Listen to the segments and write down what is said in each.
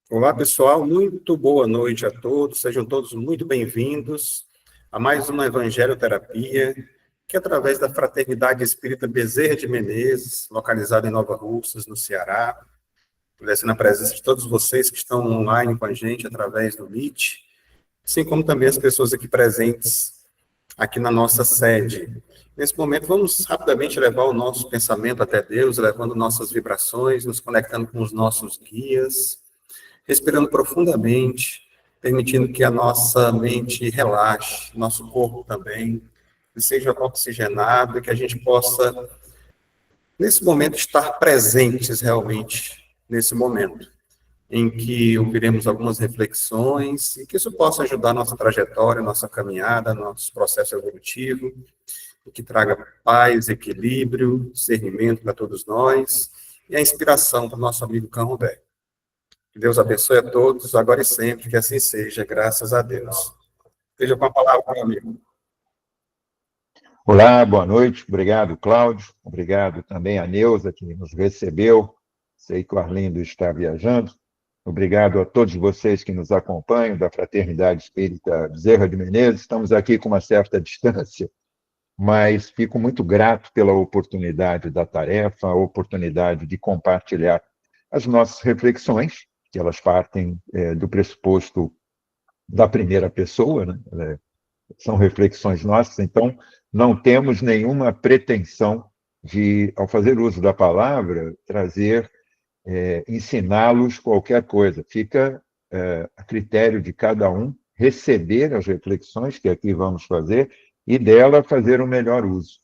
Olá, pessoal, muito boa noite a todos, sejam todos muito bem-vindos a mais uma Evangelioterapia, que através da Fraternidade Espírita Bezerra de Menezes, localizada em Nova Russas, no Ceará, agradecendo a presença de todos vocês que estão online com a gente através do Meet, assim como também as pessoas aqui presentes aqui na nossa sede. Nesse momento, vamos rapidamente levar o nosso pensamento até Deus, levando nossas vibrações, nos conectando com os nossos guias, respirando profundamente, permitindo que a nossa mente relaxe, nosso corpo também, que seja oxigenado e que a gente possa, nesse momento, estar presentes realmente nesse momento, em que ouviremos algumas reflexões e que isso possa ajudar a nossa trajetória, nossa caminhada, nosso processo evolutivo, e que traga paz, equilíbrio, discernimento para todos nós e a inspiração para o nosso amigo Canrobé. Que Deus abençoe a todos, agora e sempre, que assim seja, graças a Deus. Seja com a palavra, meu amigo. Olá, boa noite. Obrigado, Cláudio. Obrigado também a Neuza, que nos recebeu. Sei que o Arlindo está viajando. Obrigado a todos vocês que nos acompanham, da Fraternidade Espírita Bezerra de Menezes. Estamos aqui com uma certa distância, mas fico muito grato pela oportunidade da tarefa, a oportunidade de compartilhar as nossas reflexões, que elas partem do pressuposto da primeira pessoa, né? São reflexões nossas, então não temos nenhuma pretensão de, ao fazer uso da palavra, trazer, ensiná-los qualquer coisa. Fica a critério de cada um receber as reflexões que aqui vamos fazer e dela fazer o melhor uso.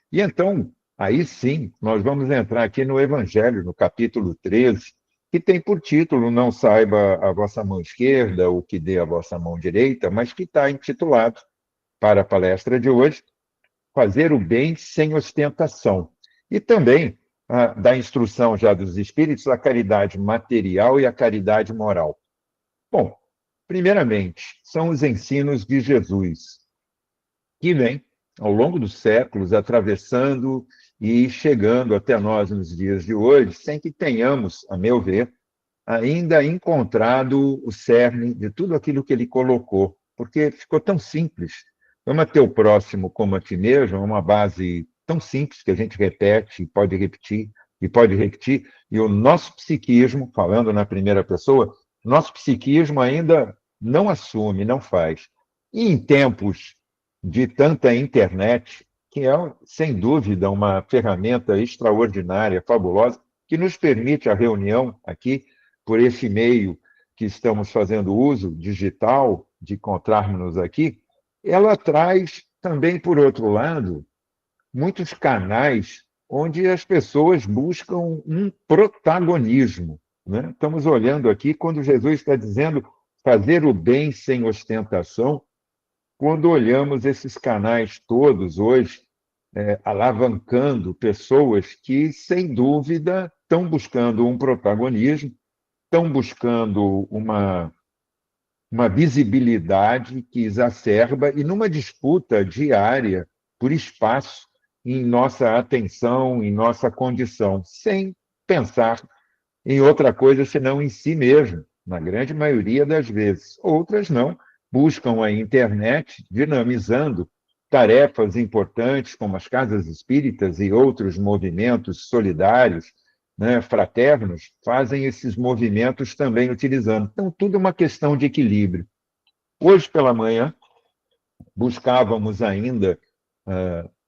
E então, aí sim, nós vamos entrar aqui no Evangelho, no capítulo 13, que tem por título Não saiba a vossa mão esquerda o que dê a vossa mão direita, mas que está intitulado, para a palestra de hoje, Fazer o bem sem ostentação. E também da instrução já dos Espíritos, a caridade material e a caridade moral. Bom, primeiramente, são os ensinos de Jesus, que vem, ao longo dos séculos, atravessando e chegando até nós nos dias de hoje, sem que tenhamos, a meu ver, ainda encontrado o cerne de tudo aquilo que ele colocou, porque ficou tão simples. Ama teu próximo como a ti mesmo, é uma base tão simples que a gente repete, pode repetir, e pode repetir, e o nosso psiquismo, falando na primeira pessoa, nosso psiquismo ainda não assume, não faz. E em tempos de tanta internet, que é, sem dúvida, uma ferramenta extraordinária, fabulosa, que nos permite a reunião aqui, por esse meio que estamos fazendo uso digital, de encontrarmos aqui, ela traz também, por outro lado, muitos canais onde as pessoas buscam um protagonismo, né? Estamos olhando aqui quando Jesus está dizendo fazer o bem sem ostentação, quando olhamos esses canais todos hoje, alavancando pessoas que, sem dúvida, estão buscando um protagonismo, estão buscando uma visibilidade que exacerba e numa disputa diária por espaço em nossa atenção, em nossa condição, sem pensar em outra coisa senão em si mesmo, na grande maioria das vezes. Outras não, buscam a internet dinamizando tarefas importantes como as casas espíritas e outros movimentos solidários, né, fraternos, fazem esses movimentos também utilizando. Então, tudo é uma questão de equilíbrio. Hoje pela manhã, buscávamos ainda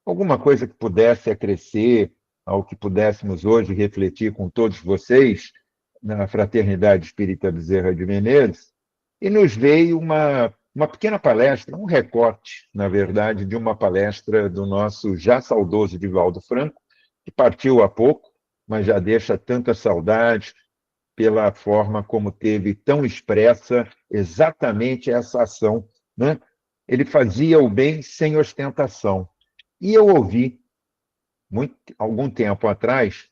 alguma coisa que pudesse acrescer ao que pudéssemos hoje refletir com todos vocês na Fraternidade Espírita Bezerra de Menezes, e nos veio uma pequena palestra, um recorte, na verdade, de uma palestra do nosso já saudoso Divaldo Franco, que partiu há pouco, mas já deixa tanta saudade pela forma como teve tão expressa exatamente essa ação, né? Ele fazia o bem sem ostentação. E eu ouvi, algum tempo atrás,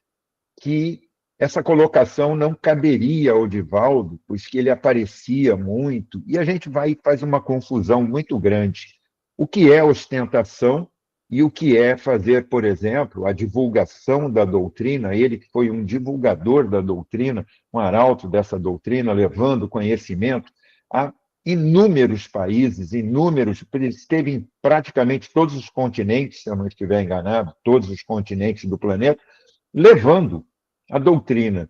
que essa colocação não caberia ao Divaldo, pois que ele aparecia muito, e a gente vai e faz uma confusão muito grande. O que é ostentação e o que é fazer, por exemplo, a divulgação da doutrina, ele que foi um divulgador da doutrina, um arauto dessa doutrina, levando conhecimento a inúmeros países, esteve em praticamente todos os continentes, se eu não estiver enganado, todos os continentes do planeta, levando a doutrina,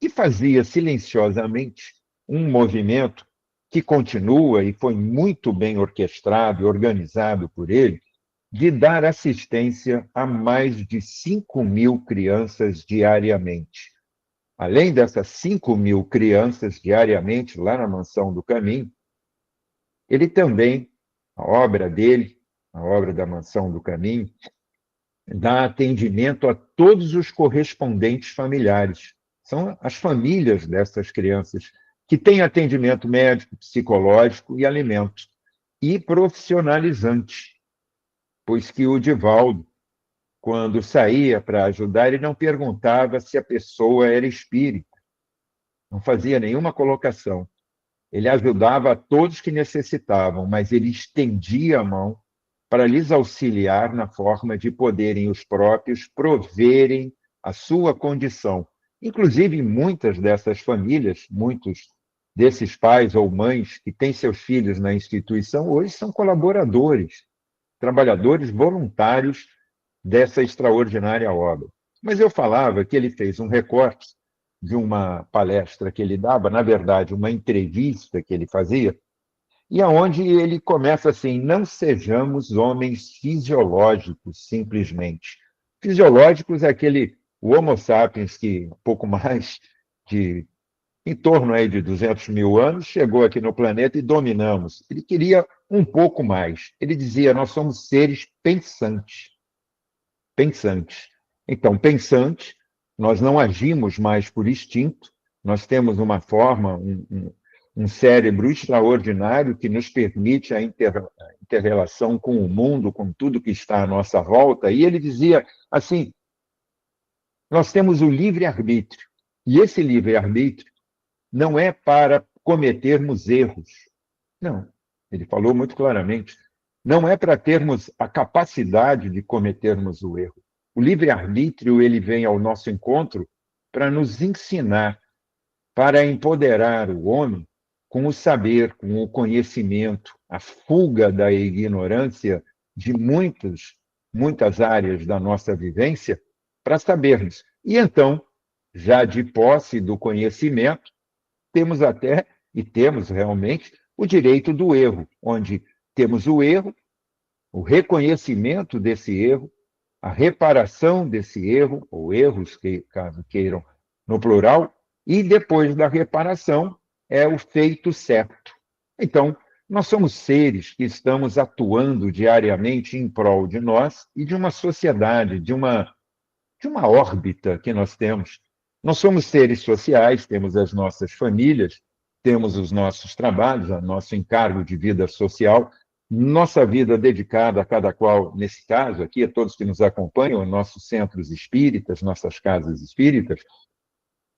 que fazia silenciosamente um movimento que continua e foi muito bem orquestrado e organizado por ele, de dar assistência a mais de 5.000 crianças diariamente. Além dessas 5.000 crianças diariamente lá na Mansão do Caminho, ele também, a obra dele, a obra da Mansão do Caminho, dá atendimento a todos os correspondentes familiares. São as famílias dessas crianças que têm atendimento médico, psicológico e alimento. E profissionalizante, pois que o Divaldo, quando saía para ajudar, ele não perguntava se a pessoa era espírita, não fazia nenhuma colocação. Ele ajudava a todos que necessitavam, mas ele estendia a mão para lhes auxiliar na forma de poderem os próprios proverem a sua condição. Inclusive, muitas dessas famílias, muitos desses pais ou mães que têm seus filhos na instituição, hoje são colaboradores, trabalhadores voluntários dessa extraordinária obra. Mas eu falava que ele fez um recorte de uma palestra que ele dava, na verdade, uma entrevista que ele fazia, e aonde ele começa assim: não sejamos homens fisiológicos, simplesmente. Fisiológicos é aquele o Homo sapiens que, um pouco mais de, em torno aí de 200 mil anos, chegou aqui no planeta e dominamos. Ele queria um pouco mais. Ele dizia: nós somos seres pensantes. Pensantes. Então, pensante, nós não agimos mais por instinto, nós temos uma forma, um cérebro extraordinário que nos permite a inter-relação com o mundo, com tudo que está à nossa volta. E ele dizia assim: nós temos o livre-arbítrio, e esse livre-arbítrio não é para cometermos erros. Não, ele falou muito claramente. Não é para termos a capacidade de cometermos o erro. O livre-arbítrio ele vem ao nosso encontro para nos ensinar, para empoderar o homem com o saber, com o conhecimento, a fuga da ignorância de muitas áreas da nossa vivência, para sabermos. E então, já de posse do conhecimento, temos até, e temos realmente, o direito do erro, onde temos o erro, o reconhecimento desse erro, a reparação desse erro, ou erros, caso queiram, no plural, e depois da reparação é o feito certo. Então, nós somos seres que estamos atuando diariamente em prol de nós e de uma sociedade, de uma órbita que nós temos. Nós somos seres sociais, temos as nossas famílias, temos os nossos trabalhos, o nosso encargo de vida social, nossa vida dedicada a cada qual, nesse caso aqui, a todos que nos acompanham, nossos centros espíritas, nossas casas espíritas,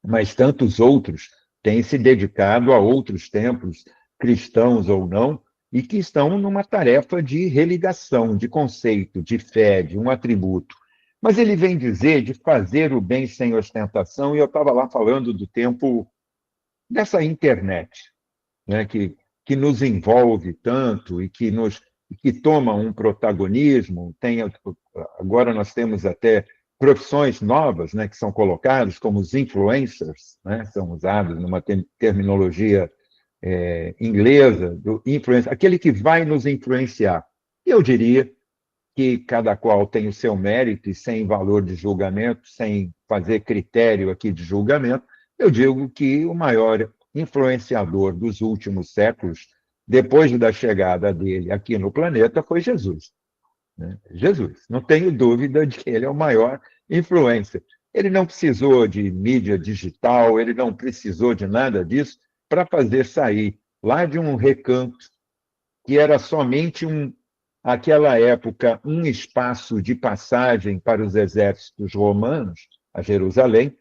mas tantos outros têm se dedicado a outros templos, cristãos ou não, e que estão numa tarefa de religação, de conceito, de fé, de um atributo. Mas ele vem dizer de fazer o bem sem ostentação, e eu estava lá falando do tempo dessa internet, né, que nos envolve tanto e que toma um protagonismo. Agora nós temos até profissões novas, né, que são colocadas como os influencers, né, são usados numa terminologia inglesa, do influencer, aquele que vai nos influenciar. E eu diria que cada qual tem o seu mérito e sem valor de julgamento, sem fazer critério aqui de julgamento, eu digo que o maior influenciador dos últimos séculos, depois da chegada dele aqui no planeta, foi Jesus. Né? Jesus. Não tenho dúvida de que ele é o maior influencer. Ele não precisou de mídia digital, ele não precisou de nada disso para fazer sair lá de um recanto que era somente aquela época, um espaço de passagem para os exércitos romanos a Jerusalém.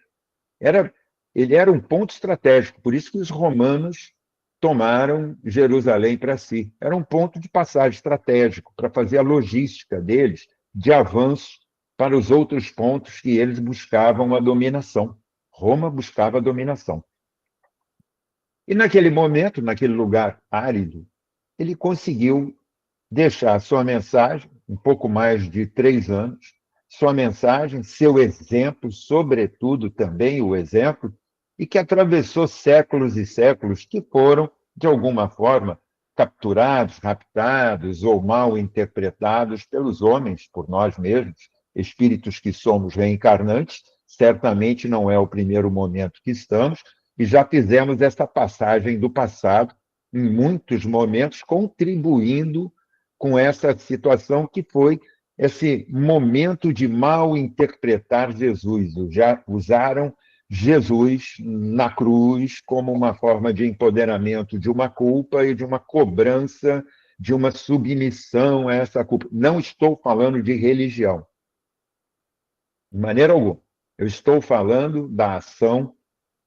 Ele era um ponto estratégico, por isso que os romanos tomaram Jerusalém para si. Era um ponto de passagem estratégico para fazer a logística deles de avanço para os outros pontos que eles buscavam a dominação. Roma buscava a dominação. E naquele momento, naquele lugar árido, ele conseguiu deixar sua mensagem, um pouco mais de 3 anos, sua mensagem, seu exemplo, sobretudo também o exemplo, e que atravessou séculos e séculos, que foram, de alguma forma, capturados, raptados ou mal interpretados pelos homens, por nós mesmos, espíritos que somos reencarnantes. Certamente não é o primeiro momento que estamos, e já fizemos essa passagem do passado, em muitos momentos, contribuindo com essa situação que foi esse momento de mal interpretar Jesus. Já usaram Jesus na cruz como uma forma de empoderamento de uma culpa e de uma cobrança, de uma submissão a essa culpa. Não estou falando de religião, de maneira alguma. Eu estou falando da ação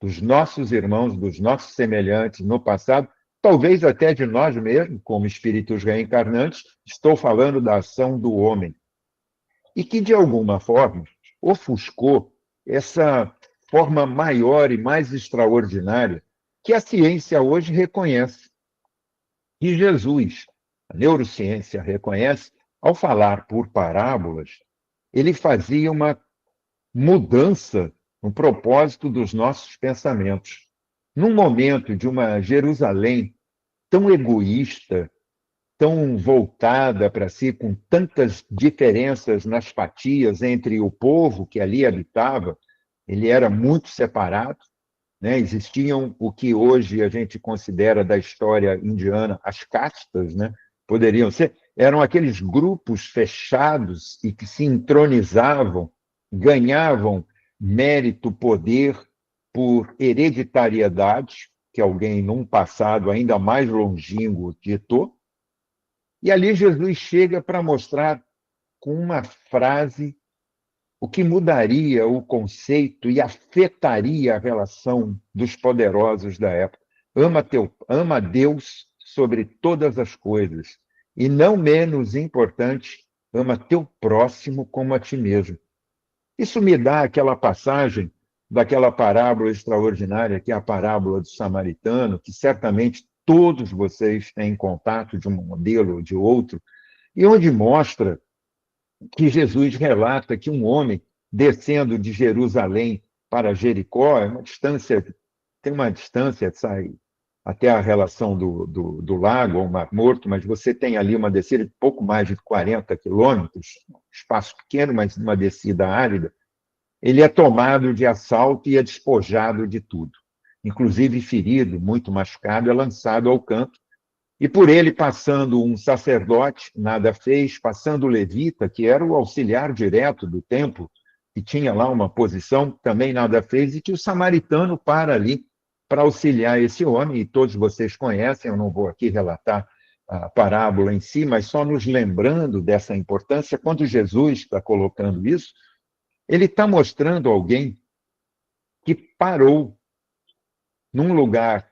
dos nossos irmãos, dos nossos semelhantes no passado, talvez até de nós mesmos, como espíritos reencarnantes. Estou falando da ação do homem. E que, de alguma forma, ofuscou essa forma maior e mais extraordinária que a ciência hoje reconhece. E Jesus, a neurociência reconhece, ao falar por parábolas, ele fazia uma mudança no propósito dos nossos pensamentos. Num momento de uma Jerusalém tão egoísta, tão voltada para si, com tantas diferenças nas fatias entre o povo que ali habitava, ele era muito separado, né? Existiam o que hoje a gente considera da história indiana as castas, né? Poderiam ser, eram aqueles grupos fechados e que se entronizavam, ganhavam mérito, poder por hereditariedade, que alguém num passado ainda mais longínquo ditou. E ali Jesus chega para mostrar com uma frase o que mudaria o conceito e afetaria a relação dos poderosos da época. Ama Deus sobre todas as coisas. E, não menos importante, ama teu próximo como a ti mesmo. Isso me dá aquela passagem daquela parábola extraordinária, que é a parábola do samaritano, que certamente todos vocês têm contato de um modelo ou de outro, e onde mostra que Jesus relata que um homem descendo de Jerusalém para Jericó, tem uma distância, sai até a relação do lago, ou Mar Morto, mas você tem ali uma descida de pouco mais de 40 quilômetros, espaço pequeno, mas uma descida árida. Ele é tomado de assalto e é despojado de tudo, inclusive ferido, muito machucado, é lançado ao canto. E por ele passando um sacerdote, nada fez, passando o levita, que era o auxiliar direto do templo, que tinha lá uma posição, também nada fez, e que o samaritano para ali para auxiliar esse homem, e todos vocês conhecem, eu não vou aqui relatar a parábola em si, mas só nos lembrando dessa importância, quando Jesus está colocando isso, ele está mostrando alguém que parou num lugar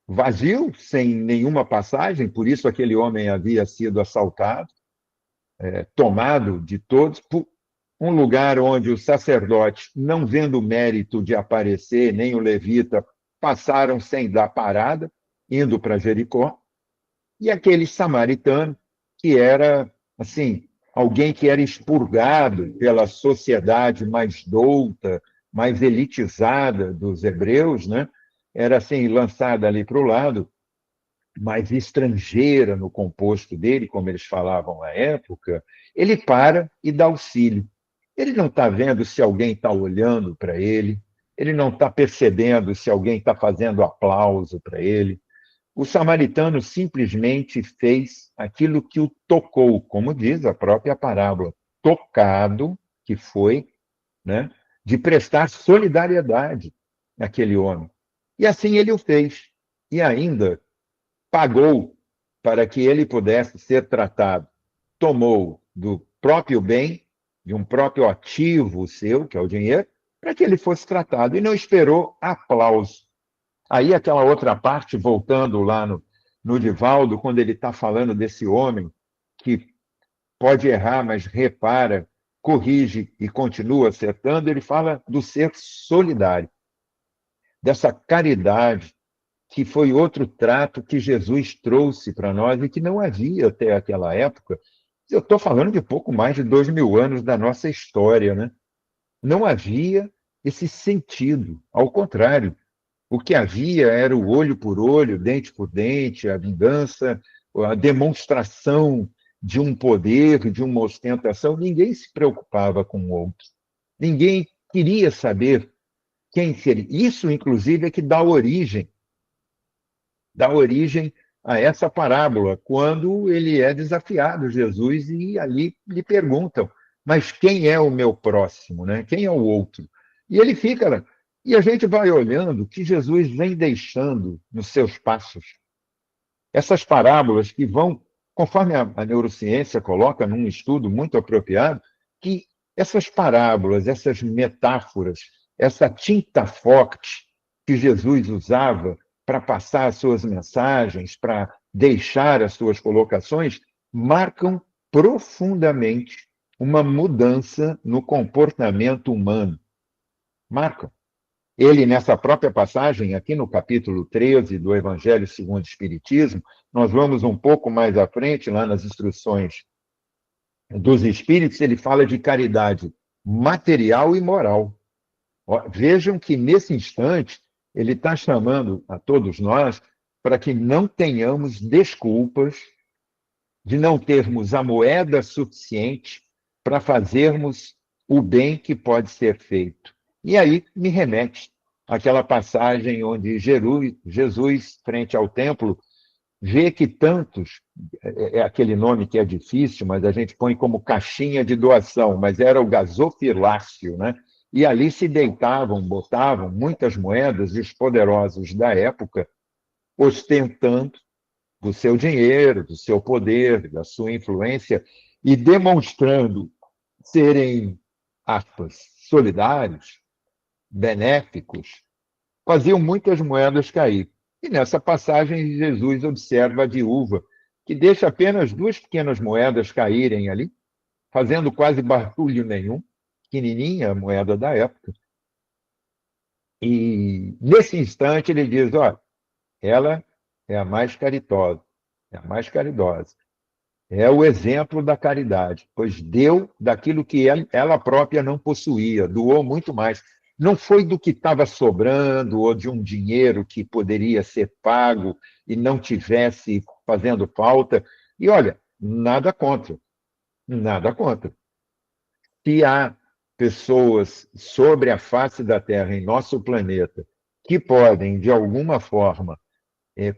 vazio, sem nenhuma passagem, por isso aquele homem havia sido assaltado, tomado de todos, por um lugar onde o sacerdote, não vendo o mérito de aparecer, nem o levita, passaram sem dar parada, indo para Jericó, e aquele samaritano, que era, assim, alguém que era expurgado pela sociedade mais douta, mais elitizada dos hebreus, né? Era assim, lançada ali para o lado, mais estrangeira no composto dele, como eles falavam à época, ele para e dá auxílio. Ele não está vendo se alguém está olhando para ele, ele não está percebendo se alguém está fazendo aplauso para ele. O samaritano simplesmente fez aquilo que o tocou, como diz a própria parábola, tocado, que foi, né, de prestar solidariedade àquele homem. E assim ele o fez. E ainda pagou para que ele pudesse ser tratado. Tomou do próprio bem, de um próprio ativo seu, que é o dinheiro, para que ele fosse tratado. E não esperou aplauso. Aí aquela outra parte, voltando lá no Divaldo, quando ele está falando desse homem que pode errar, mas repara, corrige e continua acertando, ele fala do ser solidário, dessa caridade, que foi outro trato que Jesus trouxe para nós e que não havia até aquela época. Eu estou falando de pouco mais de 2000 anos da nossa história, né? Não havia esse sentido. Ao contrário, o que havia era o olho por olho, dente por dente, a vingança, a demonstração de um poder, de uma ostentação. Ninguém se preocupava com o outro. Ninguém queria saber quem seria. Isso, inclusive, é que dá origem a essa parábola, quando ele é desafiado, Jesus, e ali lhe perguntam, mas quem é o meu próximo, né? Quem é o outro? E ele fica, e a gente vai olhando que Jesus vem deixando nos seus passos essas parábolas que vão, conforme a neurociência coloca num estudo muito apropriado, que essas parábolas, essas metáforas, essa tinta forte que Jesus usava para passar as suas mensagens, para deixar as suas colocações, marcam profundamente uma mudança no comportamento humano. Marcam. Ele, nessa própria passagem, aqui no capítulo 13 do Evangelho segundo o Espiritismo, nós vamos um pouco mais à frente, lá nas instruções dos Espíritos, ele fala de caridade material e moral. Vejam que, nesse instante, ele está chamando a todos nós para que não tenhamos desculpas de não termos a moeda suficiente para fazermos o bem que pode ser feito. E aí me remete àquela passagem onde Jesus, frente ao templo, vê que tantos, é aquele nome que é difícil, mas a gente põe como caixinha de doação, mas era o gasofilácio, né? E ali se deitavam, botavam muitas moedas, e os poderosos da época, ostentando do seu dinheiro, do seu poder, da sua influência, e demonstrando serem, aspas, solidários, benéficos, faziam muitas moedas cair. E nessa passagem, Jesus observa a viúva, que deixa apenas 2 pequenas moedas caírem ali, fazendo quase barulho nenhum, pequenininha a moeda da época. E nesse instante ele diz, olha, ela é a mais caritosa, é a mais caridosa. É o exemplo da caridade, pois deu daquilo que ela própria não possuía, doou muito mais. Não foi do que estava sobrando ou de um dinheiro que poderia ser pago e não tivesse fazendo falta. E olha, nada contra, nada contra. Se há pessoas sobre a face da Terra, em nosso planeta, que podem, de alguma forma,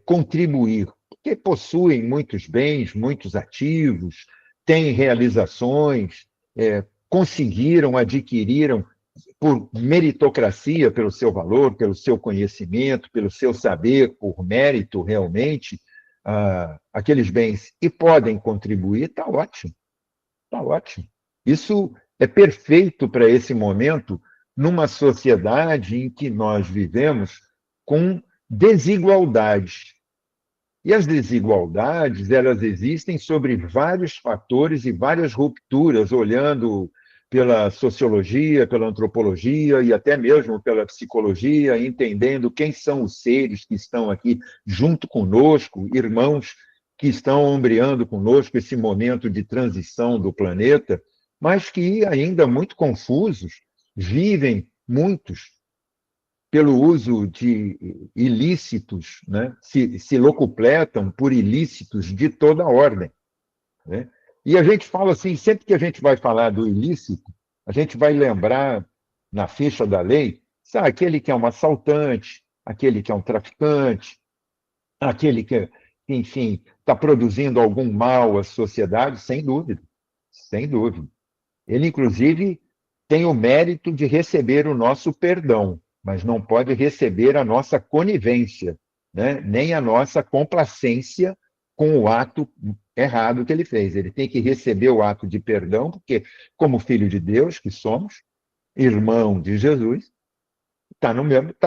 contribuir, porque possuem muitos bens, muitos ativos, têm realizações, conseguiram, adquiriram por meritocracia, pelo seu valor, pelo seu conhecimento, pelo seu saber, por mérito realmente, aqueles bens, e podem contribuir, está ótimo, está ótimo. Isso é perfeito para esse momento, numa sociedade em que nós vivemos com desigualdades. E as desigualdades, elas existem sobre vários fatores e várias rupturas, olhando pela sociologia, pela antropologia e até mesmo pela psicologia, entendendo quem são os seres que estão aqui junto conosco, irmãos que estão ombreando conosco esse momento de transição do planeta, mas que ainda muito confusos, vivem muitos pelo uso de ilícitos, né? se locupletam por ilícitos de toda ordem. Né? E a gente fala assim, sempre que a gente vai falar do ilícito, a gente vai lembrar na ficha da lei, sabe, aquele que é um assaltante, aquele que é um traficante, aquele que, enfim, está produzindo algum mal à sociedade, sem dúvida, sem dúvida. Ele, inclusive, tem o mérito de receber o nosso perdão, mas não pode receber a nossa conivência, né? Nem a nossa complacência com o ato errado que ele fez. Ele tem que receber o ato de perdão, porque, como filho de Deus que somos, irmão de Jesus, tá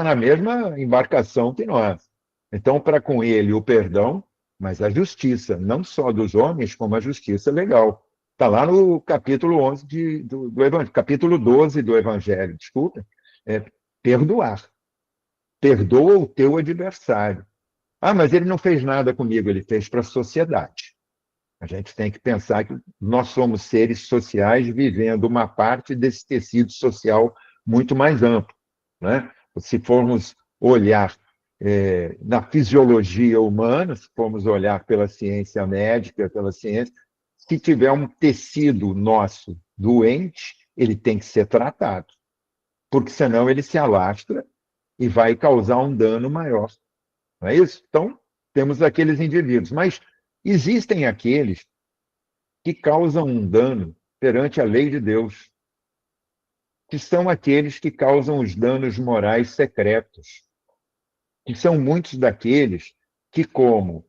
na mesma embarcação que nós. Então, para com ele o perdão, mas a justiça, não só dos homens, como a justiça legal. Está lá no capítulo 11 do Evangelho, capítulo 12 do Evangelho, desculpa, é perdoar. Perdoa o teu adversário. Ah, mas ele não fez nada comigo, ele fez para a sociedade. A gente tem que pensar que nós somos seres sociais vivendo uma parte desse tecido social muito mais amplo, né? Se formos olhar na fisiologia humana, se formos olhar pela ciência médica, pela ciência, se tiver um tecido nosso doente, ele tem que ser tratado, porque senão ele se alastra e vai causar um dano maior. Não é isso? Então, temos aqueles indivíduos, mas existem aqueles que causam um dano perante a lei de Deus, que são aqueles que causam os danos morais secretos, que são muitos daqueles que, como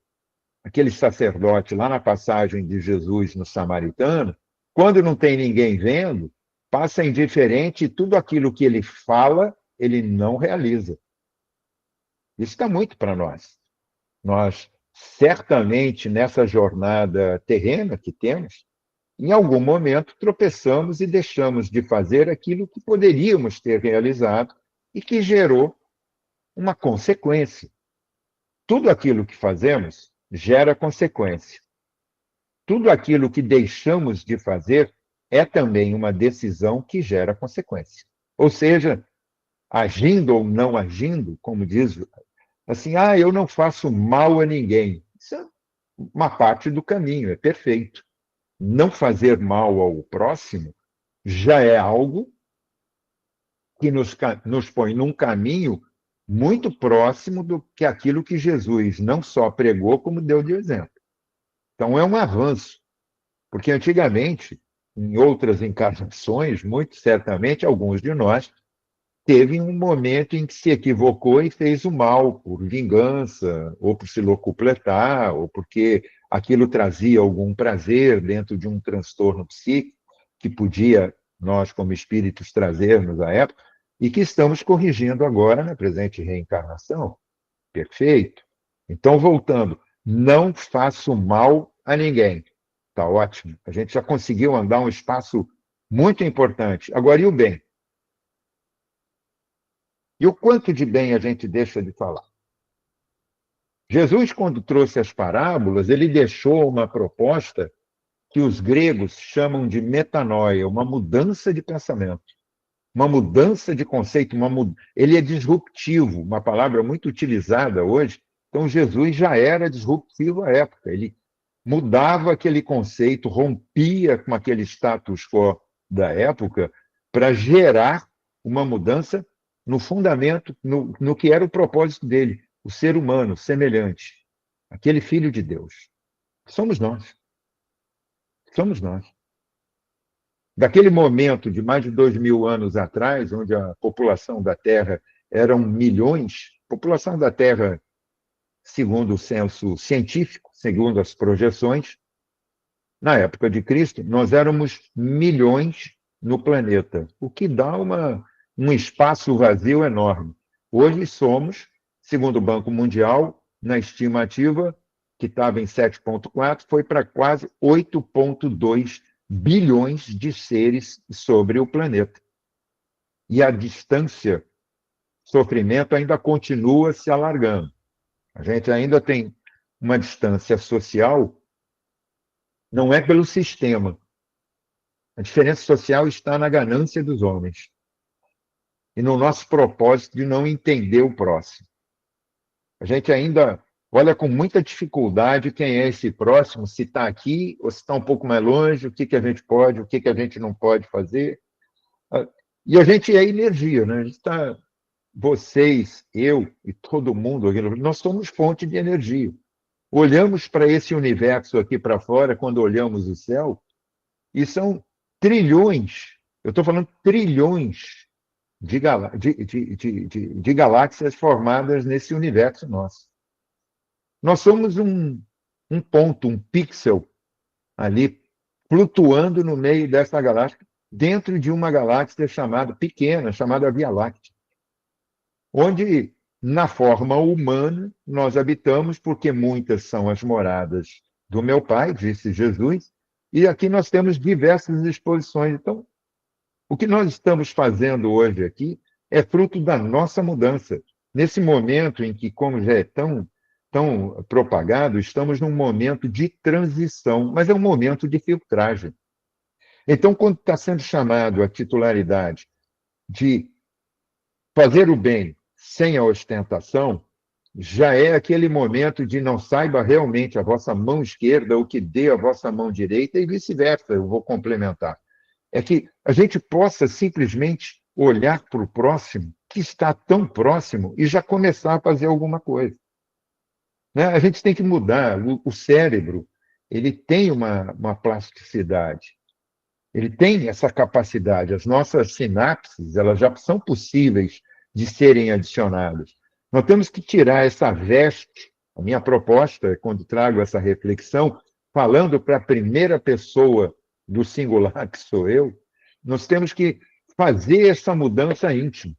aquele sacerdote lá na passagem de Jesus no Samaritano, quando não tem ninguém vendo, passa indiferente e tudo aquilo que ele fala, ele não realiza. Isso está muito para nós. Nós, certamente, nessa jornada terrena que temos, em algum momento tropeçamos e deixamos de fazer aquilo que poderíamos ter realizado e que gerou uma consequência. Tudo aquilo que fazemos gera consequência. Tudo aquilo que deixamos de fazer é também uma decisão que gera consequência. Ou seja, agindo ou não agindo, como diz assim, eu não faço mal a ninguém. Isso é uma parte do caminho, é perfeito. Não fazer mal ao próximo já é algo que nos põe num caminho muito próximo do que aquilo que Jesus não só pregou, como deu de exemplo. Então, é um avanço, porque antigamente, em outras encarnações, muito certamente, alguns de nós teve um momento em que se equivocou e fez o mal por vingança, ou por se locupletar, ou porque aquilo trazia algum prazer dentro de um transtorno psíquico que podia nós, como espíritos, trazermos à época, e que estamos corrigindo agora na presente reencarnação. Perfeito? Então, voltando, não faço mal a ninguém. Está ótimo. A gente já conseguiu andar um espaço muito importante. Agora, e o bem? E o quanto de bem a gente deixa de falar? Jesus, quando trouxe as parábolas, ele deixou uma proposta que os gregos chamam de metanoia, uma mudança de pensamento, uma mudança de conceito, ele é disruptivo, uma palavra muito utilizada hoje. Então, Jesus já era disruptivo à época, ele mudava aquele conceito, rompia com aquele status quo da época para gerar uma mudança no fundamento, no que era o propósito dele, o ser humano semelhante, aquele filho de Deus. Somos nós. Somos nós. Daquele momento de mais de 2.000 anos atrás, onde a população da Terra eram milhões, população da Terra, segundo o censo científico, segundo as projeções, na época de Cristo, nós éramos milhões no planeta, o que dá um espaço vazio enorme. Hoje somos, segundo o Banco Mundial, na estimativa, que estava em 7,4, foi para quase 8,2 bilhões de seres sobre o planeta. E a distância, sofrimento, ainda continua se alargando. A gente ainda tem uma distância social, não é pelo sistema. A diferença social está na ganância dos homens e no nosso propósito de não entender o próximo. A gente ainda olha com muita dificuldade quem é esse próximo, se está aqui ou se está um pouco mais longe, o que a gente pode, o que a gente não pode fazer. E a gente é energia, né? A gente está, vocês, eu e todo mundo, nós somos fonte de energia. Olhamos para esse universo aqui para fora, quando olhamos o céu, e são trilhões, eu estou falando trilhões de galáxias formadas nesse universo nosso. Nós somos um ponto, um pixel ali, flutuando no meio dessa galáxia, dentro de uma galáxia chamada pequena, chamada Via Láctea. onde, na forma humana, nós habitamos, porque muitas são as moradas do meu Pai, disse Jesus, e aqui nós temos diversas exposições. Então, o que nós estamos fazendo hoje aqui é fruto da nossa mudança. Nesse momento em que, como já é tão propagado, estamos num momento de transição, mas é um momento de filtragem. Então, quando está sendo chamado a titularidade de fazer o bem sem a ostentação, já é aquele momento de não saiba realmente a vossa mão esquerda o que dê a vossa mão direita e vice-versa, eu vou complementar. É que a gente possa simplesmente olhar para o próximo, que está tão próximo, e já começar a fazer alguma coisa. Né? A gente tem que mudar. O cérebro, ele tem uma plasticidade, ele tem essa capacidade. As nossas sinapses, elas já são possíveis de serem adicionadas. Nós temos que tirar essa veste. A minha proposta, quando trago essa reflexão, falando para a primeira pessoa do singular, que sou eu, nós temos que fazer essa mudança íntima.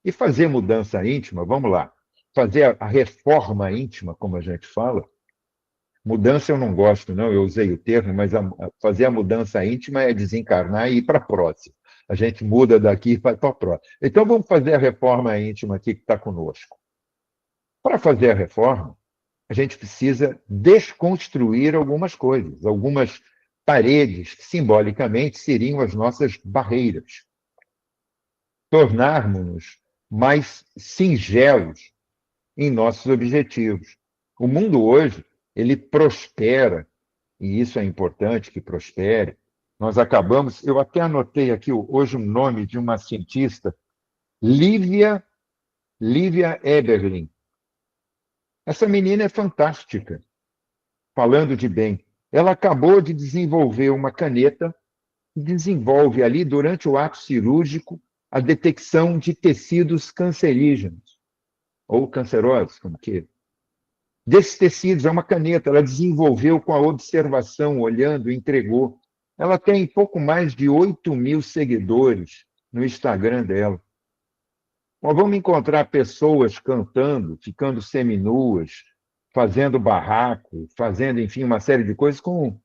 E fazer mudança íntima, vamos lá, fazer a reforma íntima, como a gente fala. Mudança eu não gosto, não, eu usei o termo, mas fazer a mudança íntima é desencarnar e ir para a próxima. A gente muda daqui e vai para a próxima. Então vamos fazer a reforma íntima aqui que está conosco. Para fazer a reforma, a gente precisa desconstruir algumas coisas, algumas paredes que simbolicamente seriam as nossas barreiras. Tornarmos-nos mais singelos em nossos objetivos. O mundo hoje, ele prospera, e isso é importante que prospere. Nós acabamos, eu até anotei aqui hoje o nome de uma cientista, Lívia Eberlin. Essa menina é fantástica, falando de bem. Ela acabou de desenvolver uma caneta que desenvolve ali, durante o ato cirúrgico, a detecção de tecidos cancerígenos, ou cancerosos, como queira. Desses tecidos, é uma caneta, ela desenvolveu com a observação, olhando, entregou. Ela tem pouco mais de 8.000 seguidores no Instagram dela. Nós vamos encontrar pessoas cantando, ficando seminuas, fazendo barraco, fazendo, enfim, uma série de coisas com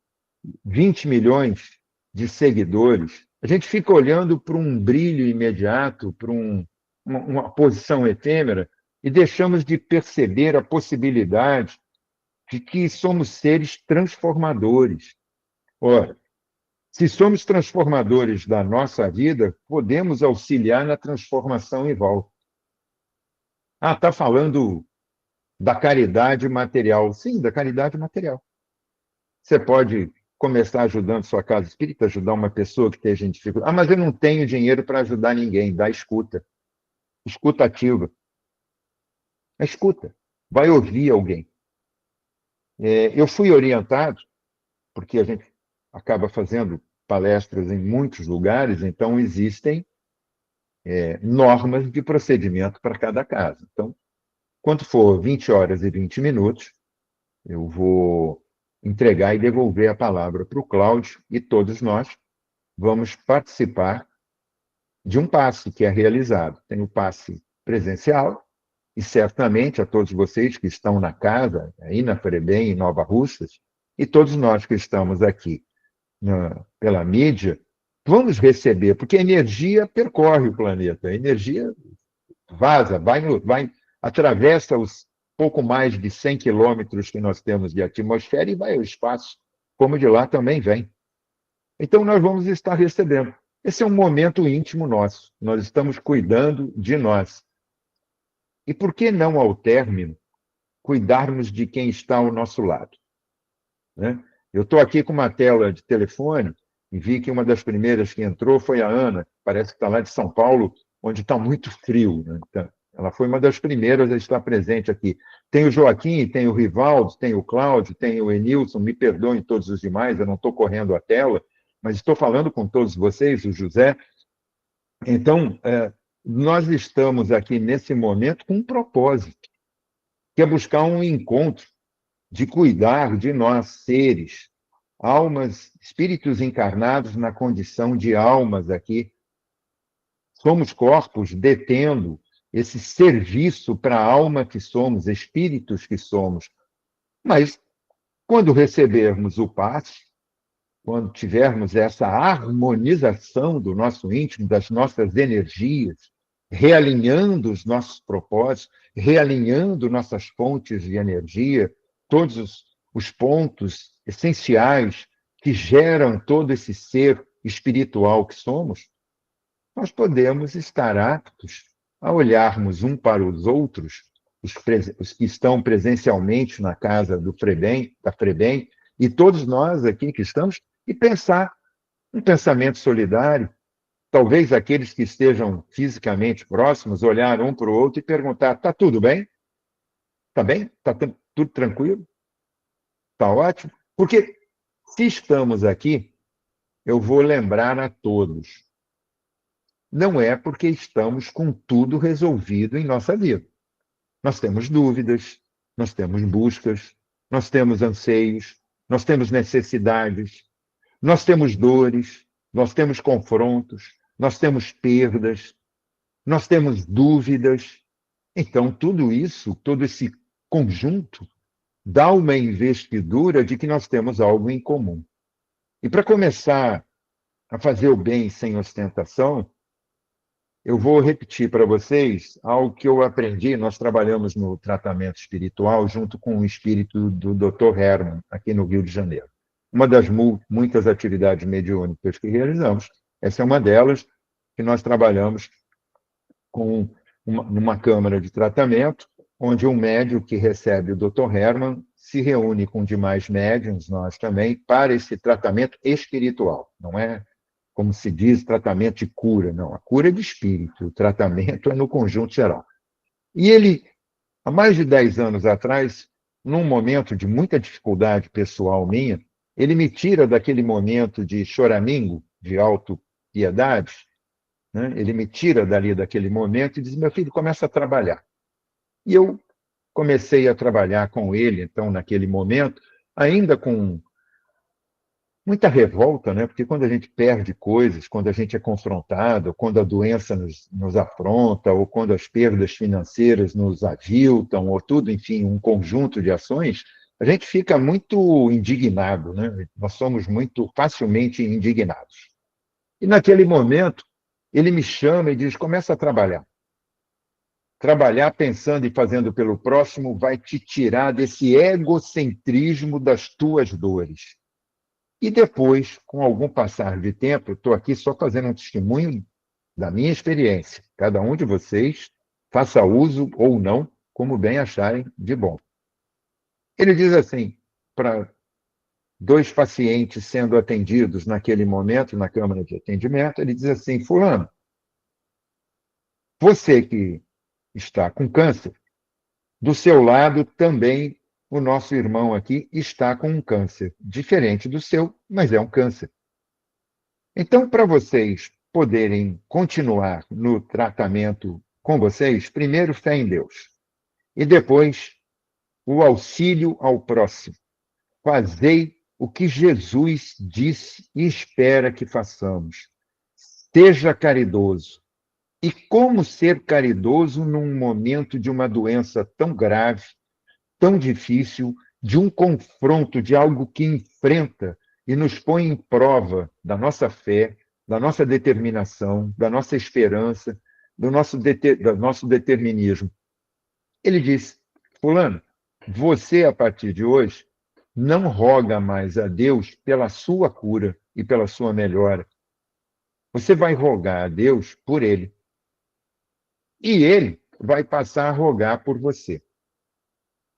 20 milhões de seguidores. A gente fica olhando para um brilho imediato, para uma posição efêmera, e deixamos de perceber a possibilidade de que somos seres transformadores. Ora, se somos transformadores da nossa vida, podemos auxiliar na transformação em volta. Ah, está falando da caridade material. Sim, da caridade material. Você pode começar ajudando sua casa espírita, ajudar uma pessoa que esteja em dificuldade. Ah, mas eu não tenho dinheiro para ajudar ninguém. Dá escuta. Escuta ativa. A escuta. Vai ouvir alguém. Eu fui orientado, porque a gente acaba fazendo palestras em muitos lugares, então existem normas de procedimento para cada caso. Então, quando for 20 horas e 20 minutos, eu vou entregar e devolver a palavra para o Cláudio, e todos nós vamos participar de um passe que é realizado. Tem o passe presencial, e certamente a todos vocês que estão na casa, aí na FREBEM, em Nova Russas, e todos nós que estamos aqui pela mídia, vamos receber, porque a energia percorre o planeta, a energia vaza, atravessa os pouco mais de 100 quilômetros que nós temos de atmosfera e vai ao espaço, como de lá também vem. Então, nós vamos estar recebendo. Esse é um momento íntimo nosso, nós estamos cuidando de nós. E por que não, ao término, cuidarmos de quem está ao nosso lado? Né? Eu estou aqui com uma tela de telefone e vi que uma das primeiras que entrou foi a Ana, parece que está lá de São Paulo, onde está muito frio. Né? Então, ela foi uma das primeiras a estar presente aqui. Tem o Joaquim, tem o Rivaldo, tem o Cláudio, tem o Enilson, me perdoem todos os demais, eu não estou correndo a tela, mas estou falando com todos vocês, o José. Então, nós estamos aqui nesse momento com um propósito, que é buscar um encontro de cuidar de nós, seres, almas, espíritos encarnados na condição de almas aqui. Somos corpos detendo esse serviço para a alma que somos, espíritos que somos. Mas, quando recebermos o passe, quando tivermos essa harmonização do nosso íntimo, das nossas energias, realinhando os nossos propósitos, realinhando nossas fontes de energia, todos os pontos essenciais que geram todo esse ser espiritual que somos, nós podemos estar aptos a olharmos um para os outros, os que estão presencialmente na casa do FREBEM, da FREBEM, e todos nós aqui que estamos, e pensar um pensamento solidário. Talvez aqueles que estejam fisicamente próximos olhar um para o outro e perguntar: está tudo bem? Está bem? Está tudo tranquilo? Está ótimo? Porque se estamos aqui, eu vou lembrar a todos, não é porque estamos com tudo resolvido em nossa vida. Nós temos dúvidas, nós temos buscas, nós temos anseios, nós temos necessidades, nós temos dores, nós temos confrontos, nós temos perdas, nós temos dúvidas. Então, tudo isso, todo esse conjunto, dá uma investidura de que nós temos algo em comum. E para começar a fazer o bem sem ostentação, eu vou repetir para vocês algo que eu aprendi. Nós trabalhamos no tratamento espiritual junto com o espírito do Dr. Herman, aqui no Rio de Janeiro. Uma das muitas atividades mediúnicas que realizamos, essa é uma delas, que nós trabalhamos com numa câmara de tratamento, onde um médium que recebe o Dr. Herman se reúne com demais médiuns, nós também, para esse tratamento espiritual. Não é, como se diz, tratamento de cura, não. A cura é de espírito, o tratamento é no conjunto geral. E ele, há mais de 10 anos atrás, num momento de muita dificuldade pessoal minha, ele me tira daquele momento de choramingo, de autopiedade, né? Ele me tira dali daquele momento e diz: meu filho, começa a trabalhar. E eu comecei a trabalhar com ele, então, naquele momento, ainda com muita revolta, né? Porque quando a gente perde coisas, quando a gente é confrontado, quando a doença nos afronta, ou quando as perdas financeiras nos aviltam, ou tudo, enfim, um conjunto de ações, a gente fica muito indignado, né? Nós somos muito facilmente indignados. E naquele momento, ele me chama e diz: começa a trabalhar. Trabalhar pensando e fazendo pelo próximo vai te tirar desse egocentrismo das tuas dores. E depois, com algum passar de tempo, estou aqui só fazendo um testemunho da minha experiência. Cada um de vocês faça uso ou não, como bem acharem de bom. Ele diz assim, para 2 pacientes sendo atendidos naquele momento, na Câmara de Atendimento, ele diz assim: fulano, você que está com câncer, do seu lado também o nosso irmão aqui está com um câncer, diferente do seu, mas é um câncer. Então, para vocês poderem continuar no tratamento com vocês, primeiro fé em Deus, e depois o auxílio ao próximo. Fazei o que Jesus disse e espera que façamos. Seja caridoso. E como ser caridoso num momento de uma doença tão grave, tão difícil, de um confronto, de algo que enfrenta e nos põe em prova da nossa fé, da nossa determinação, da nossa esperança, do nosso determinismo. Ele diz: fulano, você, a partir de hoje, não roga mais a Deus pela sua cura e pela sua melhora. Você vai rogar a Deus por ele. E ele vai passar a rogar por você.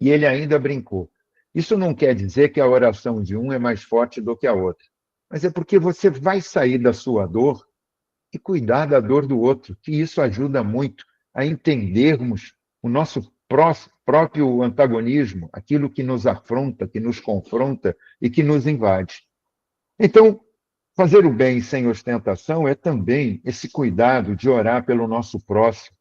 E ele ainda brincou: isso não quer dizer que a oração de um é mais forte do que a outra, mas é porque você vai sair da sua dor e cuidar da dor do outro, que isso ajuda muito a entendermos o nosso próprio antagonismo, aquilo que nos afronta, que nos confronta e que nos invade. Então, fazer o bem sem ostentação é também esse cuidado de orar pelo nosso próximo,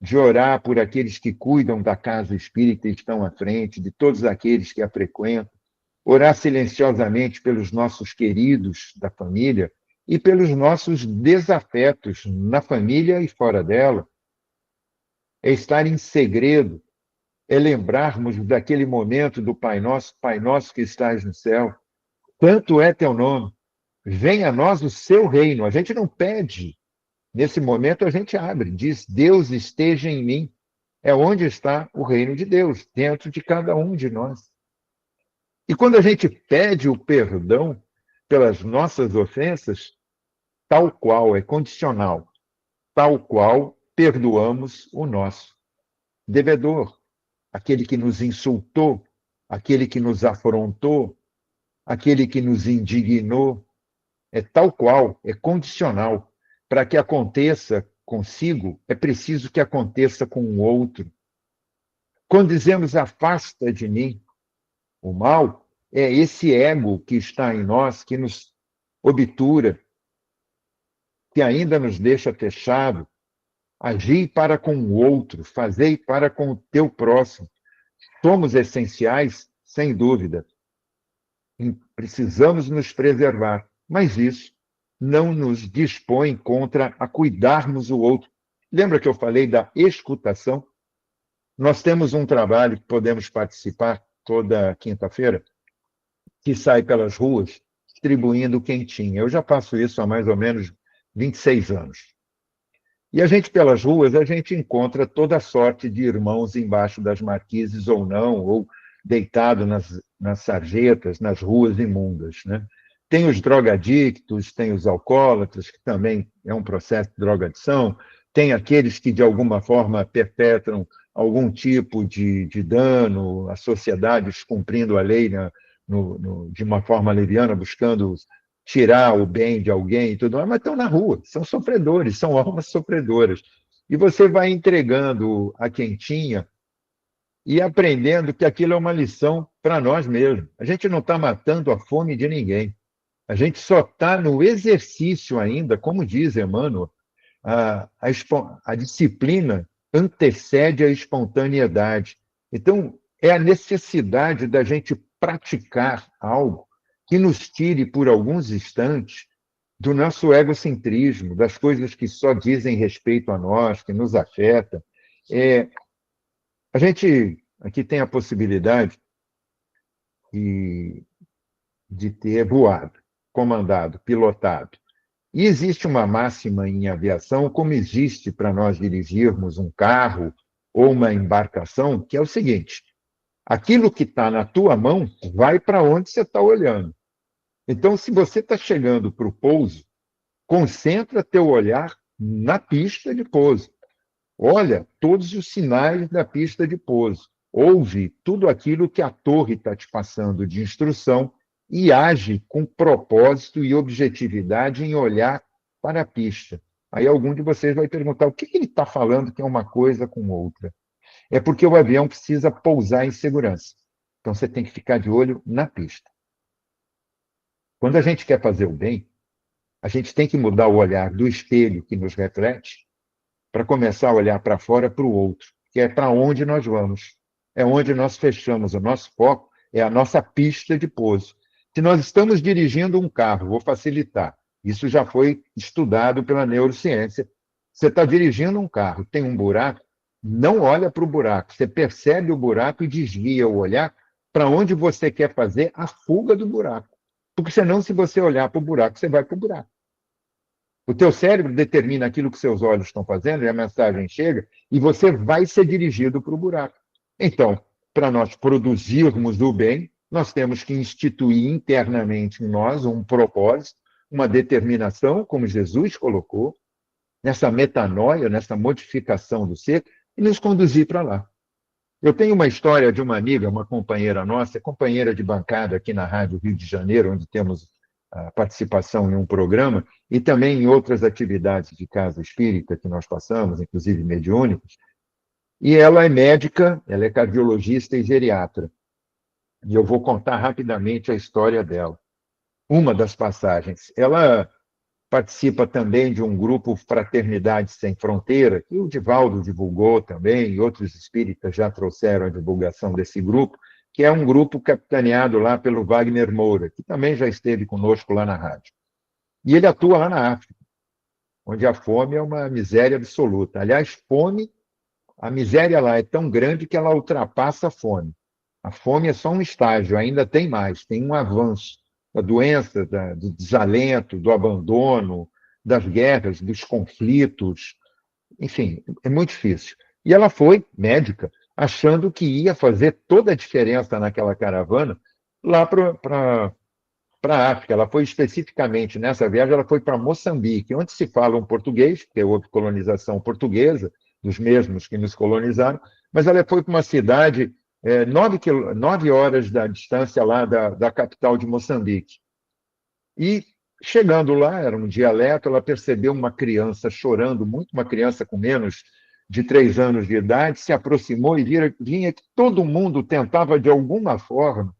de orar por aqueles que cuidam da casa espírita e estão à frente, de todos aqueles que a frequentam, orar silenciosamente pelos nossos queridos da família e pelos nossos desafetos na família e fora dela. é estar em segredo, é lembrarmos daquele momento do Pai Nosso que estás no céu. Santo é teu nome. Venha a nós o seu reino. A gente não pede. Nesse momento, a gente abre, diz: Deus esteja em mim. É onde está o reino de Deus, dentro de cada um de nós. E quando a gente pede o perdão pelas nossas ofensas, tal qual, é condicional, tal qual perdoamos o nosso devedor, aquele que nos insultou, aquele que nos afrontou, aquele que nos indignou. É tal qual, é condicional. Para que aconteça consigo, é preciso que aconteça com o outro. Quando dizemos afasta de mim, o mal é esse ego que está em nós, que nos obtura, que ainda nos deixa fechado. Agir para com o outro, fazei para com o teu próximo. Somos essenciais, sem dúvida. Precisamos nos preservar, mas isso não nos dispõe contra a cuidarmos o outro. Lembra que eu falei da escutação? Nós temos um trabalho que podemos participar toda quinta-feira, que sai pelas ruas distribuindo quentinha. Eu já faço isso há mais ou menos 26 anos. E a gente, pelas ruas, a gente encontra toda sorte de irmãos embaixo das marquises ou não, ou deitado nas sarjetas, nas ruas imundas, né? Tem os drogadictos, tem os alcoólatras, que também é um processo de drogadição, tem aqueles que, de alguma forma, perpetram algum tipo de dano à sociedade, descumprindo a lei, né, de uma forma leviana, buscando tirar o bem de alguém e tudo mais, mas estão na rua, são sofredores, são almas sofredoras. E você vai entregando a quentinha e aprendendo que aquilo é uma lição para nós mesmos. A gente não está matando a fome de ninguém. A gente só está no exercício ainda, como diz Emmanuel, a disciplina antecede a espontaneidade. Então, é a necessidade da gente praticar algo que nos tire por alguns instantes do nosso egocentrismo, das coisas que só dizem respeito a nós, que nos afetam. A gente aqui tem a possibilidade de ter voado, comandado, pilotado. E existe uma máxima em aviação, como existe para nós dirigirmos um carro ou uma embarcação, que é o seguinte: aquilo que está na tua mão vai para onde você está olhando. Então, se você está chegando para o pouso, concentra teu olhar na pista de pouso. Olha todos os sinais da pista de pouso. Ouve tudo aquilo que a torre está te passando de instrução e age com propósito e objetividade em olhar para a pista. Aí algum de vocês vai perguntar o que ele está falando que é uma coisa com outra. É porque o avião precisa pousar em segurança. Então você tem que ficar de olho na pista. Quando a gente quer fazer o bem, a gente tem que mudar o olhar do espelho que nos reflete para começar a olhar para fora, para o outro, que é para onde nós vamos. É onde nós fechamos o nosso foco, é a nossa pista de pouso. Se nós estamos dirigindo um carro, vou facilitar, isso já foi estudado pela neurociência. Você está dirigindo um carro, tem um buraco, não olha para o buraco, você percebe o buraco e desvia o olhar para onde você quer fazer a fuga do buraco. Porque senão, se você olhar para o buraco, você vai para o buraco. O teu cérebro determina aquilo que seus olhos estão fazendo, e a mensagem chega, e você vai ser dirigido para o buraco. Então, para nós produzirmos o bem, nós temos que instituir internamente em nós um propósito, uma determinação, como Jesus colocou, nessa metanoia, nessa modificação do ser, e nos conduzir para lá. Eu tenho uma história de uma amiga, uma companheira nossa, companheira de bancada aqui na Rádio Rio de Janeiro, onde temos a participação em um programa, e também em outras atividades de casa espírita que nós passamos, inclusive mediúnicos. E ela é médica, ela é cardiologista e geriatra. E eu vou contar rapidamente a história dela. Uma das passagens. Ela participa também de um grupo Fraternidade Sem Fronteira, que o Divaldo divulgou também, e outros espíritas já trouxeram a divulgação desse grupo, que é um grupo capitaneado lá pelo Wagner Moura, que também já esteve conosco lá na rádio. E ele atua lá na África, onde a fome é uma miséria absoluta. Aliás, fome, a miséria lá é tão grande que ela ultrapassa a fome. A fome é só um estágio, ainda tem mais, tem um avanço da doença, do desalento, do abandono, das guerras, dos conflitos, enfim, é muito difícil. E ela foi médica, achando que ia fazer toda a diferença naquela caravana lá para a África. Ela foi especificamente, nessa viagem, ela foi para Moçambique, onde se fala um português, porque houve colonização portuguesa, dos mesmos que nos colonizaram, mas ela foi para uma cidade 9 horas da distância lá da capital de Moçambique. E chegando lá, era um dialeto, ela percebeu uma criança chorando muito, uma criança com menos de 3 anos de idade, se aproximou e vinha que todo mundo tentava, de alguma forma,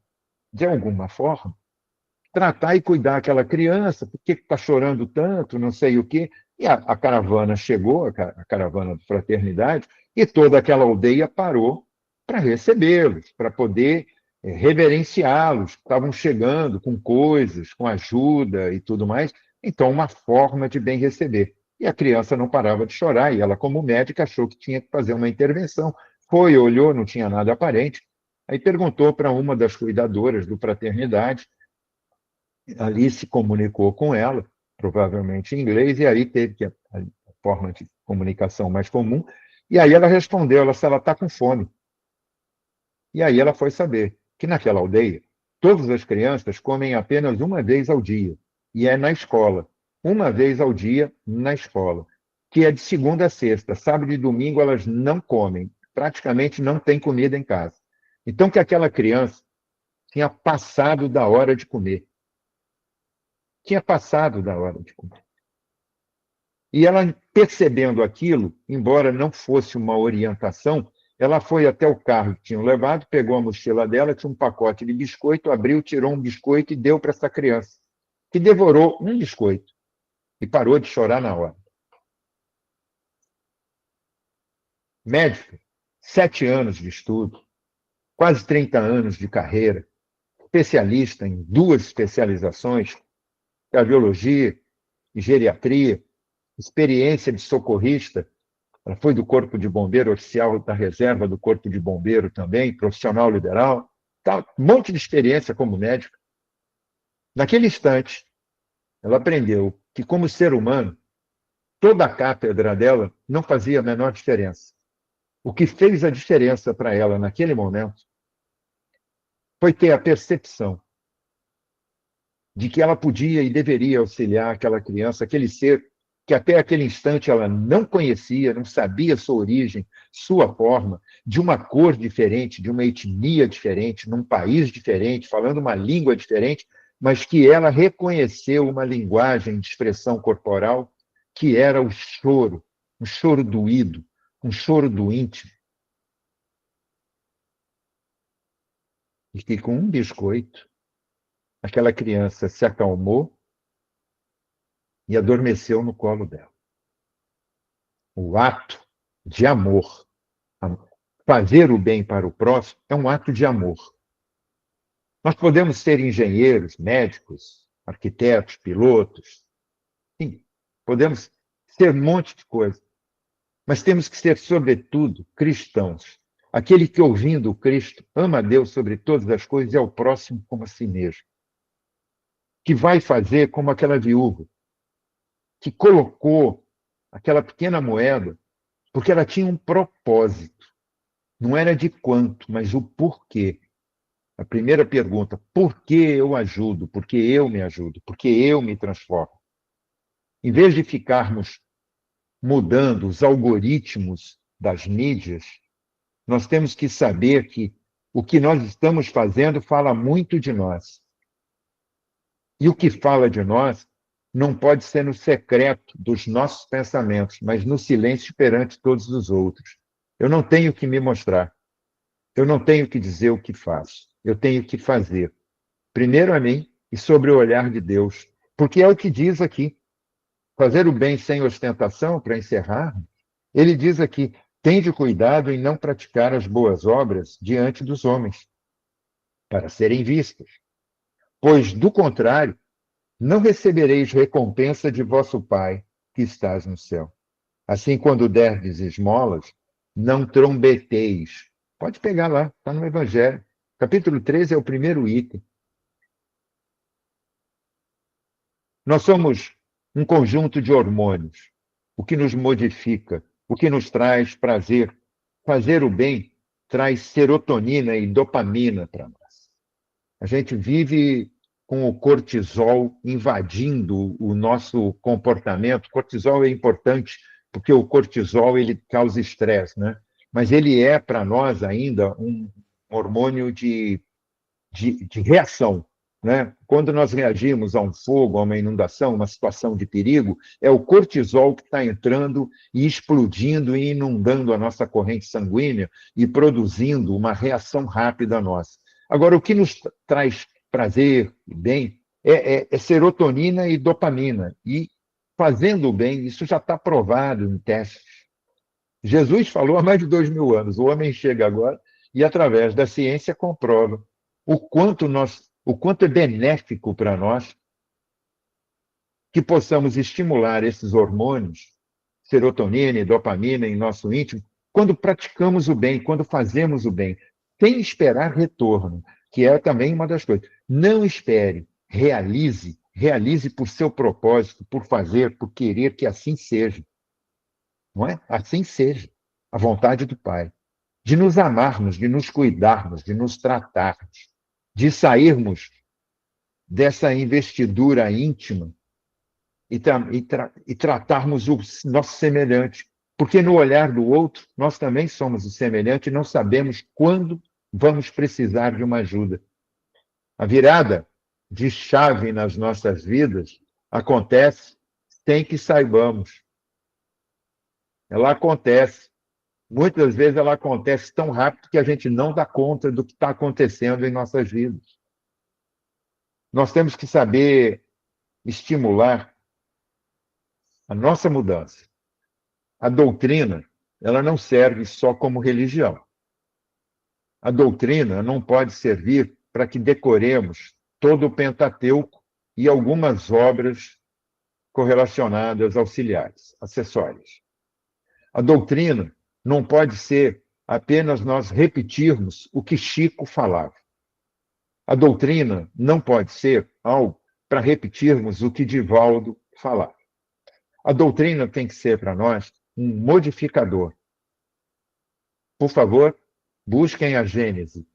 tratar e cuidar daquela criança, por que está chorando tanto, não sei o quê. E a caravana chegou, a caravana de fraternidade, e toda aquela aldeia parou para recebê-los, para poder reverenciá-los, estavam chegando com coisas, com ajuda e tudo mais. Então, uma forma de bem receber. E a criança não parava de chorar, e ela, como médica, achou que tinha que fazer uma intervenção. Foi, olhou, não tinha nada aparente, aí perguntou para uma das cuidadoras do Fraternidade, ali se comunicou com ela, provavelmente em inglês, e aí teve que a forma de comunicação mais comum, e aí ela respondeu se ela está com fome. E aí ela foi saber que naquela aldeia, todas as crianças comem apenas uma vez ao dia, e é na escola. Uma vez ao dia na escola, que é de segunda a sexta. Sábado e domingo elas não comem, praticamente não tem comida em casa. Então que aquela criança tinha passado da hora de comer. Tinha passado da hora de comer. E ela, percebendo aquilo, embora não fosse uma orientação, ela foi até o carro que tinham levado, pegou a mochila dela, tinha um pacote de biscoito, abriu, tirou um biscoito e deu para essa criança, que devorou um biscoito e parou de chorar na hora. Médica, 7 anos de estudo, quase 30 anos de carreira, especialista em 2 especializações, cardiologia e geriatria, experiência de socorrista. Ela foi do Corpo de Bombeiro, oficial da reserva do Corpo de Bombeiro também, profissional liberal, um monte de experiência como médica. Naquele instante, ela aprendeu que, como ser humano, toda a cátedra dela não fazia a menor diferença. O que fez a diferença para ela naquele momento foi ter a percepção de que ela podia e deveria auxiliar aquela criança, aquele ser que até aquele instante ela não conhecia, não sabia sua origem, sua forma, de uma cor diferente, de uma etnia diferente, num país diferente, falando uma língua diferente, mas que ela reconheceu uma linguagem de expressão corporal que era o choro, um choro doído, um choro do íntimo. E que com um biscoito, aquela criança se acalmou e adormeceu no colo dela. O ato de amor, fazer o bem para o próximo, é um ato de amor. Nós podemos ser engenheiros, médicos, arquitetos, pilotos, sim, podemos ser um monte de coisa, mas temos que ser, sobretudo, cristãos. Aquele que, ouvindo o Cristo, ama a Deus sobre todas as coisas e ao próximo como a si mesmo. Que vai fazer como aquela viúva, que colocou aquela pequena moeda, porque ela tinha um propósito. Não era de quanto, mas o porquê. A primeira pergunta, por que eu ajudo? Por que eu me ajudo? Por que eu me transformo? Em vez de ficarmos mudando os algoritmos das mídias, nós temos que saber que o que nós estamos fazendo fala muito de nós. E o que fala de nós não pode ser no secreto dos nossos pensamentos, mas no silêncio perante todos os outros. Eu não tenho que me mostrar. Eu não tenho que dizer o que faço. Eu tenho que fazer. Primeiro a mim e sobre o olhar de Deus. Porque é o que diz aqui. Fazer o bem sem ostentação, para encerrar, ele diz aqui, tende cuidado em não praticar as boas obras diante dos homens, para serem vistas. Pois, do contrário, não recebereis recompensa de vosso Pai, que estás no céu. Assim, quando derdes esmolas, não trombeteis. Pode pegar lá, está no Evangelho. Capítulo 13 é o primeiro item. Nós somos um conjunto de hormônios, o que nos modifica, o que nos traz prazer. Fazer o bem traz serotonina e dopamina para nós. A gente vive com o cortisol invadindo o nosso comportamento. O cortisol é importante porque o cortisol ele causa estresse, né? Mas ele é para nós ainda um hormônio de reação. Né? Quando nós reagimos a um fogo, a uma inundação, uma situação de perigo, é o cortisol que está entrando e explodindo e inundando a nossa corrente sanguínea e produzindo uma reação rápida nossa. Agora, o que nos traz prazer e bem é serotonina e dopamina. E fazendo o bem, isso já está provado em testes. Jesus falou há mais de 2000 anos, o homem chega agora e, através da ciência, comprova o quanto é benéfico para nós que possamos estimular esses hormônios, serotonina e dopamina em nosso íntimo, quando praticamos o bem, quando fazemos o bem, sem esperar retorno, que é também uma das coisas. Não espere, realize por seu propósito, por fazer, por querer que assim seja. Não é? Assim seja a vontade do Pai. De nos amarmos, de nos cuidarmos, de nos tratarmos, de sairmos dessa investidura íntima e tratarmos o nosso semelhante. Porque no olhar do outro, nós também somos o semelhante e não sabemos quando vamos precisar de uma ajuda. A virada de chave nas nossas vidas acontece sem que saibamos. Ela acontece. Muitas vezes ela acontece tão rápido que a gente não dá conta do que está acontecendo em nossas vidas. Nós temos que saber estimular a nossa mudança. A doutrina, ela não serve só como religião. A doutrina não pode servir para que decoremos todo o Pentateuco e algumas obras correlacionadas auxiliares, acessórias. A doutrina não pode ser apenas nós repetirmos o que Chico falava. A doutrina não pode ser algo para repetirmos o que Divaldo falava. A doutrina tem que ser para nós um modificador. Por favor, busquem a Gênese.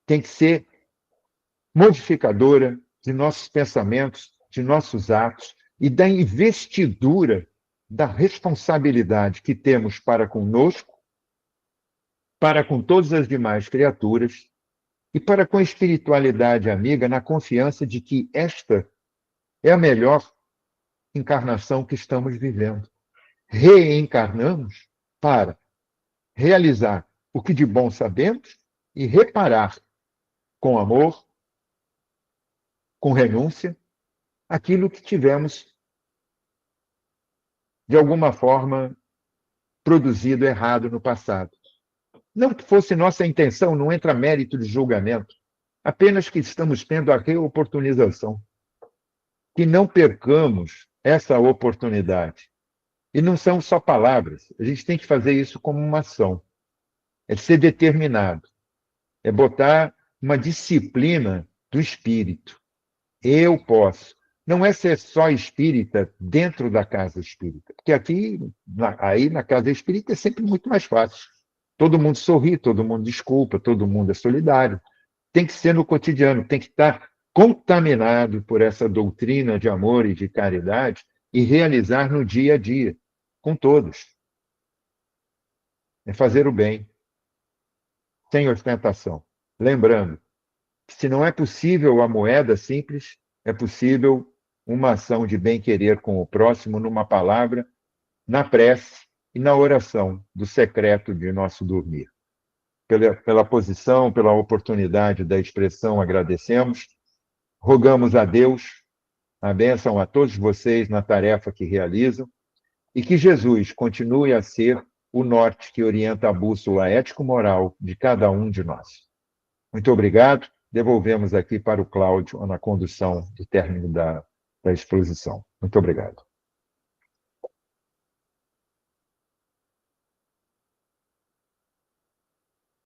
Tem que ser modificadora de nossos pensamentos, de nossos atos e da investidura da responsabilidade que temos para conosco, para com todas as demais criaturas e para com a espiritualidade amiga, na confiança de que esta é a melhor encarnação que estamos vivendo. Reencarnamos para realizar o que de bom sabemos e reparar com amor, com renúncia, aquilo que tivemos, de alguma forma, produzido errado no passado. Não que fosse nossa intenção, não entra mérito de julgamento, apenas que estamos tendo a reoportunização. Que não percamos essa oportunidade. E não são só palavras, a gente tem que fazer isso como uma ação. É ser determinado, é botar uma disciplina do espírito. Eu posso. Não é ser só espírita dentro da casa espírita, porque aqui, aí na casa espírita é sempre muito mais fácil. Todo mundo sorri, todo mundo desculpa, todo mundo é solidário. Tem que ser no cotidiano, tem que estar contaminado por essa doutrina de amor e de caridade e realizar no dia a dia, com todos. É fazer o bem, sem ostentação. Lembrando que se não é possível a moeda simples, é possível uma ação de bem-querer com o próximo numa palavra, na prece e na oração do secreto de nosso dormir. Pela posição, pela oportunidade da expressão, agradecemos. Rogamos a Deus a bênção a todos vocês na tarefa que realizam e que Jesus continue a ser o norte que orienta a bússola ético-moral de cada um de nós. Muito obrigado. Devolvemos aqui para o Cláudio na condução do término da exposição. Muito obrigado.